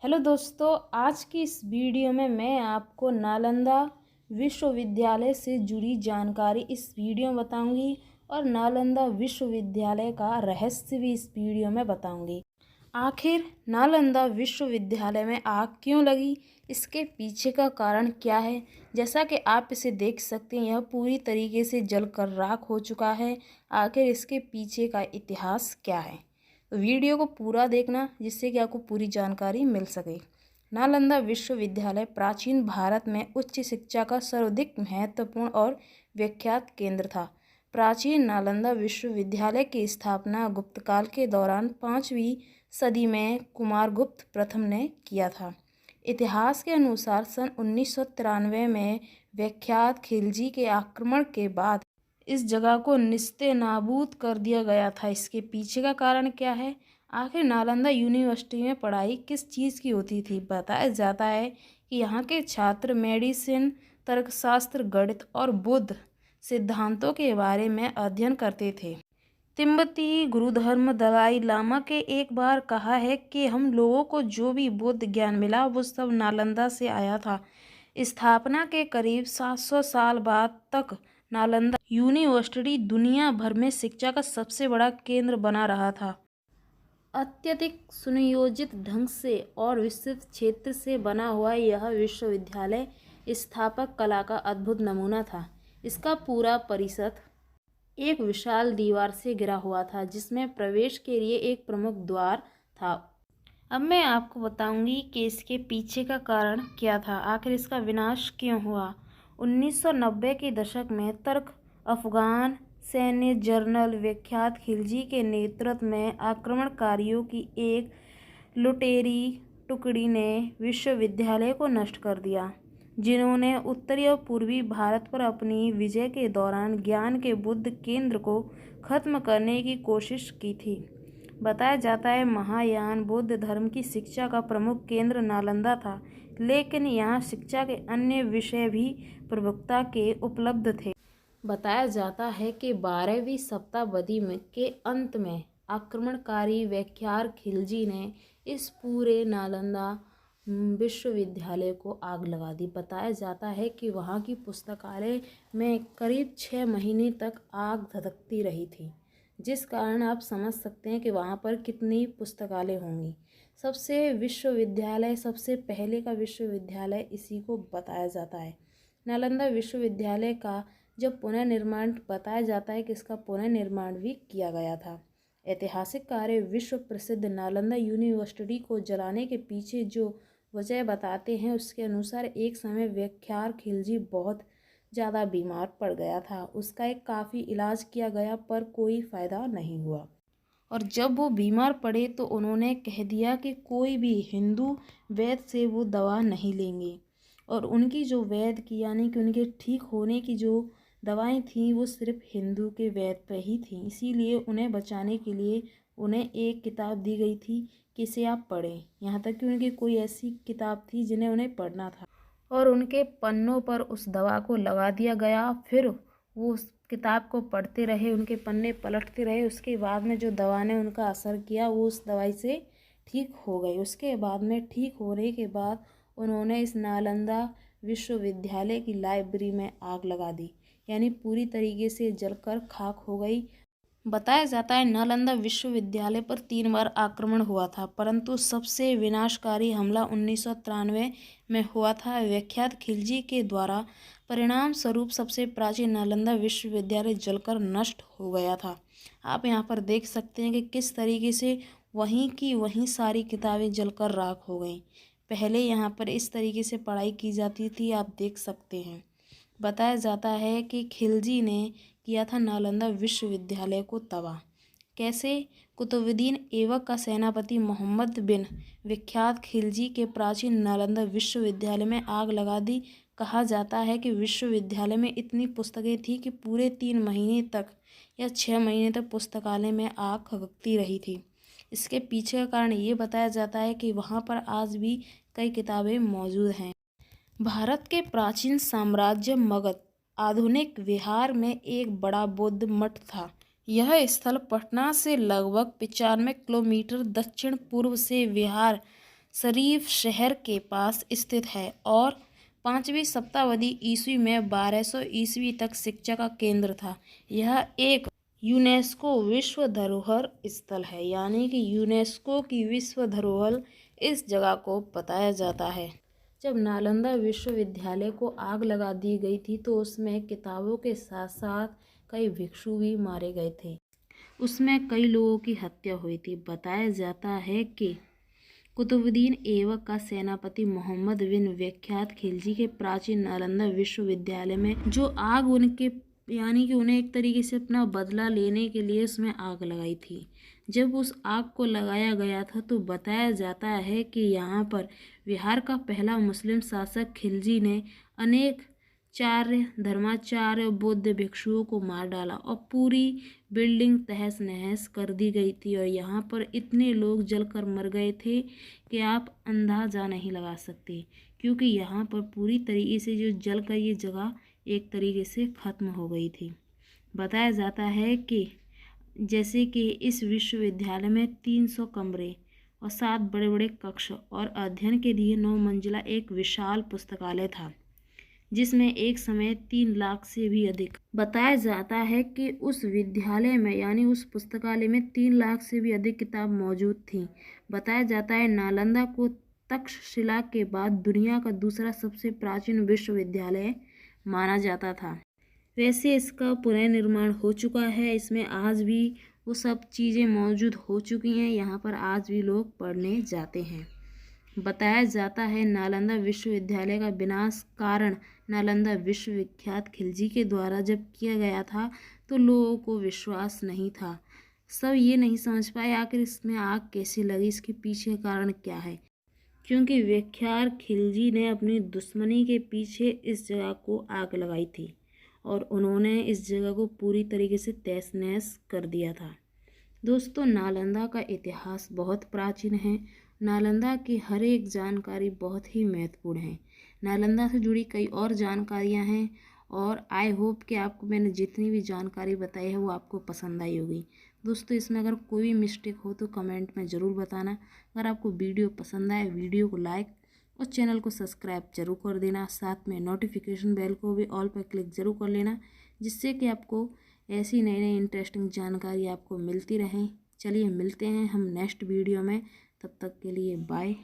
Hello दोस्तों, आज की इस वीडियो में मैं आपको नालंदा विश्वविद्यालय से जुड़ी जानकारी इस वीडियो में बताऊंगी और नालंदा विश्वविद्यालय का रहस्य भी इस वीडियो में बताऊंगी। आखिर नालंदा विश्वविद्यालय में आग क्यों लगी, इसके पीछे का कारण क्या है। जैसा कि आप इसे देख सकते हैं, यह पूरी तरीके से जलकर राख हो चुका है। आखिर इसके पीछे का इतिहास क्या है, तो वीडियो को पूरा देखना जिससे कि आपको पूरी जानकारी मिल सके। नालंदा विश्वविद्यालय प्राचीन भारत में उच्च शिक्षा का सर्वाधिक महत्वपूर्ण और विख्यात केंद्र था। प्राचीन नालंदा विश्वविद्यालय की स्थापना गुप्त काल के दौरान 5वीं सदी में कुमारगुप्त प्रथम ने किया था। इतिहास के अनुसार सन 1993 में विख्यात खिलजी के आक्रमण के बाद इस जगह को निस्ते-नाबूद कर दिया गया था। इसके पीछे का कारण क्या है? आखिर नालंदा यूनिवर्सिटी में पढ़ाई किस चीज़ की होती थी? बताया जाता है कि यहाँ के छात्र मेडिसिन, तर्कशास्त्र, गणित और बुद्ध सिद्धांतों के बारे में अध्ययन करते थे। तिब्बती गुरुधर्म दलाई लामा के एक बार कहा है कि हम लोगों को जो भी बुद्ध ज्ञान मिला वो सब नालंदा से आया था। स्थापना के करीब 700 साल बाद तक नालंदा यूनिवर्सिटी दुनिया भर में शिक्षा का सबसे बड़ा केंद्र बना रहा था। अत्यधिक सुनियोजित ढंग से और विस्तृत क्षेत्र से बना हुआ यह विश्वविद्यालय स्थापक कला का अद्भुत नमूना था। इसका पूरा परिसर एक विशाल दीवार से घिरा हुआ था, जिसमें प्रवेश के लिए एक प्रमुख द्वार था। अब मैं आपको बताऊंगी कि इसके पीछे का कारण क्या था, आखिर इसका विनाश क्यों हुआ। 1990 के दशक में तुर्क अफगान सैन्य जनरल विख्यात खिलजी के नेतृत्व में आक्रमणकारियों की एक लुटेरी टुकड़ी ने विश्वविद्यालय को नष्ट कर दिया, जिन्होंने उत्तरी और पूर्वी भारत पर अपनी विजय के दौरान ज्ञान के बुद्ध केंद्र को खत्म करने की कोशिश की थी। बताया जाता है महायान बौद्ध धर्म की शिक्षा का प्रमुख केंद्र नालंदा था, लेकिन यहाँ शिक्षा के अन्य विषय भी प्रमुखता के उपलब्ध थे। बताया जाता है कि 12वीं शताब्दी में के अंत में आक्रमणकारी विख्यात खिलजी ने इस पूरे नालंदा विश्वविद्यालय को आग लगा दी। बताया जाता है कि वहाँ की पुस्तकालय में करीब 6 महीने तक आग धधकती रही थी, जिस कारण आप समझ सकते हैं कि वहाँ पर कितनी पुस्तकालय होंगी। सबसे पहले का विश्वविद्यालय इसी को बताया जाता है। नालंदा विश्वविद्यालय का जब पुनर्निर्माण बताया जाता है कि इसका पुनर्निर्माण भी किया गया था। ऐतिहासिक कार्य विश्व प्रसिद्ध नालंदा यूनिवर्सिटी को जलाने के पीछे जो वजह बताते हैं, उसके अनुसार एक समय विख्यात खिलजी बहुत ज़्यादा बीमार पड़ गया था। उसका एक काफ़ी इलाज किया गया पर कोई फ़ायदा नहीं हुआ, और जब वो बीमार पड़े तो उन्होंने कह दिया कि कोई भी हिंदू वैद्य से वो दवा नहीं लेंगे, और उनकी जो वैद्य की यानी कि उनके ठीक होने की जो दवाएं थीं वो सिर्फ हिंदू के वैद्य पे ही थीं। इसीलिए उन्हें बचाने के लिए उन्हें एक किताब दी गई थी कि इसे आप पढ़ें। यहाँ तक कि उनकी कोई ऐसी किताब थी जिन्हें उन्हें पढ़ना था, और उनके पन्नों पर उस दवा को लगा दिया गया। फिर वो उस किताब को पढ़ते रहे, उनके पन्ने पलटते रहे। उसके बाद में जो दवा ने उनका असर किया वो उस दवाई से ठीक हो गई। उसके बाद में ठीक होने के बाद उन्होंने इस नालंदा विश्वविद्यालय की लाइब्रेरी में आग लगा दी, यानी पूरी तरीके से जलकर खाक हो गई। बताया जाता है नालंदा विश्वविद्यालय पर 3 बार आक्रमण हुआ था, परंतु सबसे विनाशकारी हमला 1993 में हुआ था विख्यात खिलजी के द्वारा। परिणाम स्वरूप सबसे प्राचीन नालंदा विश्वविद्यालय जलकर नष्ट हो गया था। आप यहाँ पर देख सकते हैं कि किस तरीके से वहीं की वहीं सारी किताबें जलकर राख हो गई। पहले यहाँ पर इस तरीके से पढ़ाई की जाती थी, आप देख सकते हैं। बताया जाता है कि खिलजी ने किया था नालंदा विश्वविद्यालय को तबाह। कैसे? कुतुबुद्दीन ऐबक का सेनापति मोहम्मद बिन विख्यात खिलजी के प्राचीन नालंदा विश्वविद्यालय में आग लगा दी। कहा जाता है कि विश्वविद्यालय में इतनी पुस्तकें थी कि पूरे 3 महीने तक या 6 महीने तक पुस्तकालय में आग खगकती रही थी। इसके पीछे का कारण ये बताया जाता है कि वहाँ पर आज भी कई किताबें मौजूद हैं। भारत के प्राचीन साम्राज्य मगध आधुनिक बिहार में एक बड़ा बौद्ध मठ था। यह स्थल पटना से लगभग 95 किलोमीटर दक्षिण पूर्व से बिहार शरीफ शहर के पास स्थित है और 5वीं शताब्दी ईस्वी में 1200 ईस्वी तक शिक्षा का केंद्र था। यह एक यूनेस्को विश्व धरोहर स्थल है, यानी कि यूनेस्को की विश्व धरोहर इस जगह को बताया जाता है। जब नालंदा विश्वविद्यालय को आग लगा दी गई थी तो उसमें किताबों के साथ साथ कई भिक्षु भी मारे गए थे। उसमें कई लोगों की हत्या हुई थी। बताया जाता है कि कुतुबुद्दीन ऐबक का सेनापति मोहम्मद बिन विख्यात खिलजी के प्राचीन नालंदा विश्वविद्यालय में जो आग उनके यानी कि उन्हें एक तरीके से अपना बदला लेने के लिए उसमें आग लगाई थी। जब उस आग को लगाया गया था तो बताया जाता है कि यहाँ पर बिहार का पहला मुस्लिम शासक खिलजी ने अनेक धर्माचार्य बौद्ध भिक्षुओं को मार डाला और पूरी बिल्डिंग तहस नहस कर दी गई थी और यहाँ पर इतने लोग जलकर मर गए थे कि आप अंदाज़ा नहीं लगा सकते, क्योंकि यहाँ पर पूरी तरीके से जो जलकर ये जगह एक तरीके से ख़त्म हो गई थी। बताया जाता है कि जैसे कि इस विश्वविद्यालय में 300 कमरे और 7 बड़े बड़े कक्ष और अध्ययन के लिए 9 मंजिला एक विशाल पुस्तकालय था, जिसमें एक समय 3 लाख से भी अधिक। बताया जाता है कि उस विद्यालय में यानी उस पुस्तकालय में 3 लाख से भी अधिक किताब मौजूद थी। बताया जाता है नालंदा को तक्षशिला के बाद दुनिया का दूसरा सबसे प्राचीन विश्वविद्यालय माना जाता था। वैसे इसका पुनर्निर्माण हो चुका है, इसमें आज भी वो सब चीज़ें मौजूद हो चुकी हैं, यहाँ पर आज भी लोग पढ़ने जाते हैं। बताया जाता है नालंदा विश्वविद्यालय का विनाश कारण नालंदा विश्वविख्यात खिलजी के द्वारा जब किया गया था तो लोगों को विश्वास नहीं था। सब ये नहीं समझ पाए आखिर इसमें आग कैसे लगी, इसके पीछे कारण क्या है, क्योंकि विख्यात खिलजी ने अपनी दुश्मनी के पीछे इस जगह को आग लगाई थी और उन्होंने इस जगह को पूरी तरीके से तहस नहस कर दिया था। दोस्तों, नालंदा का इतिहास बहुत प्राचीन है। नालंदा की हर एक जानकारी बहुत ही महत्वपूर्ण है। नालंदा से जुड़ी कई और जानकारियां हैं और आई होप कि आपको मैंने जितनी भी जानकारी बताई है वो आपको पसंद आई होगी। दोस्तों, इसमें अगर कोई भी मिस्टेक हो तो कमेंट में ज़रूर बताना। अगर आपको वीडियो पसंद आए वीडियो को लाइक और चैनल को सब्सक्राइब जरूर कर देना। साथ में नोटिफिकेशन बेल को भी ऑल पर क्लिक जरूर कर लेना, जिससे कि आपको ऐसी नई नई इंटरेस्टिंग जानकारी आपको मिलती रहें। चलिए मिलते हैं हम नेक्स्ट वीडियो में, तब तक के लिए बाय।